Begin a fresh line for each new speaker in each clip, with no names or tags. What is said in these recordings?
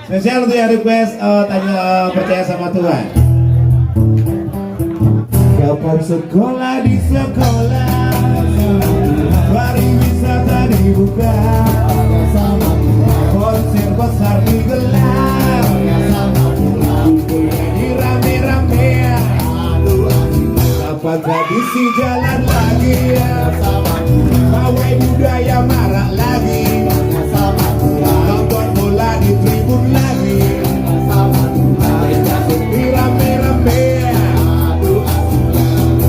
Spesial untuk yang request tanya percaya sama Tuhan. Kapan sekolah di sekolah, hari wisata dibuka, konser besar digelar, kumpul nyanyi rame-rame. Kapan tradisi jalan lagi, pawai budaya marak lagi, nonton bola di tribun lagi, sepi rame-rame.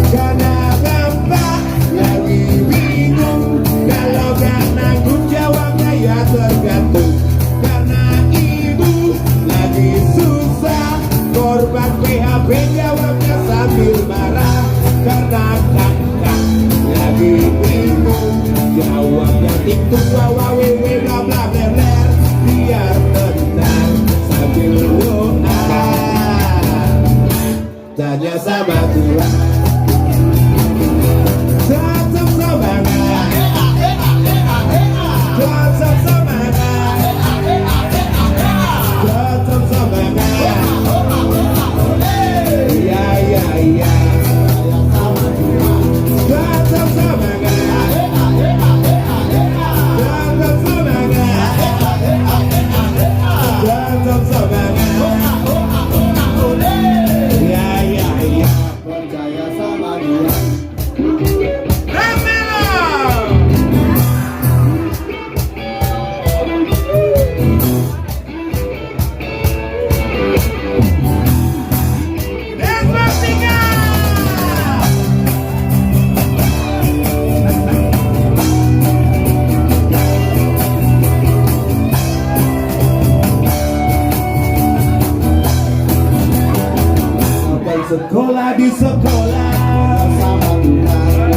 Karena bapak lagi bingung, kalau gak nanggung jawabnya ya tergantung. Karena ibu lagi susah, korban PHP jawabnya sambil marah. Karena kakak lagi bingung, jawabnya tiktok wawa wewe bla bla bla bla. Biar tenang sambil doa, tanya sama Tuhan. Tetap semangat, tetap semangat, tetap semangat. Ya ya ya. Tetap semangat, tetap semangat, tetap semangat. Ya ya ya. Percaya sama Tuhan. Sekolah di sekolah sama Tuhan,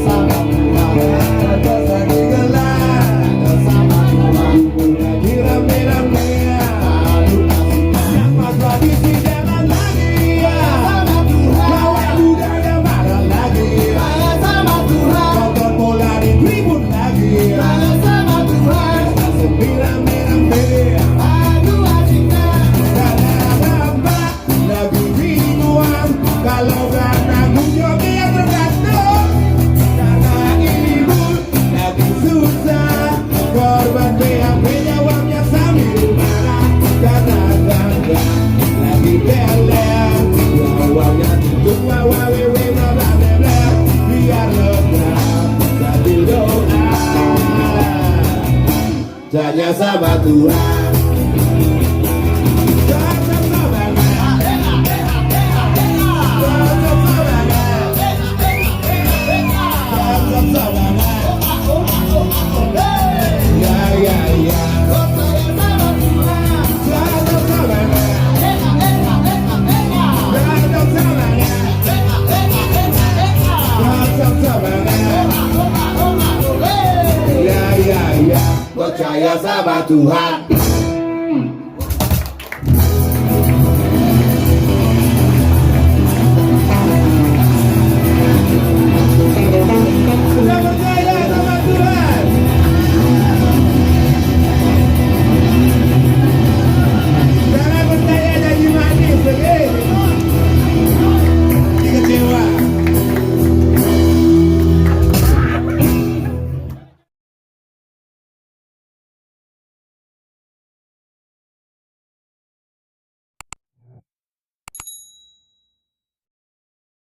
sama Tuhan, sama Tuhan, di rame-rame, yang tradisi jalan lagi, sama Tuhan, bawa budaya marah lagi, sama Tuhan, nonton bola di tribun lagi, sama Tuhan, sepi rame-rame. Kalau gak nanggung jawabnya ya tergantung. Karena ibu lagi susah, korban PHP jawabnya sambil marah. Karena gak lagi beler, jawabnya tiktok wawa wewe bla bla bla. Biar lega sambil doa, tanya sama Tuhan. Percaya sama Tuhan.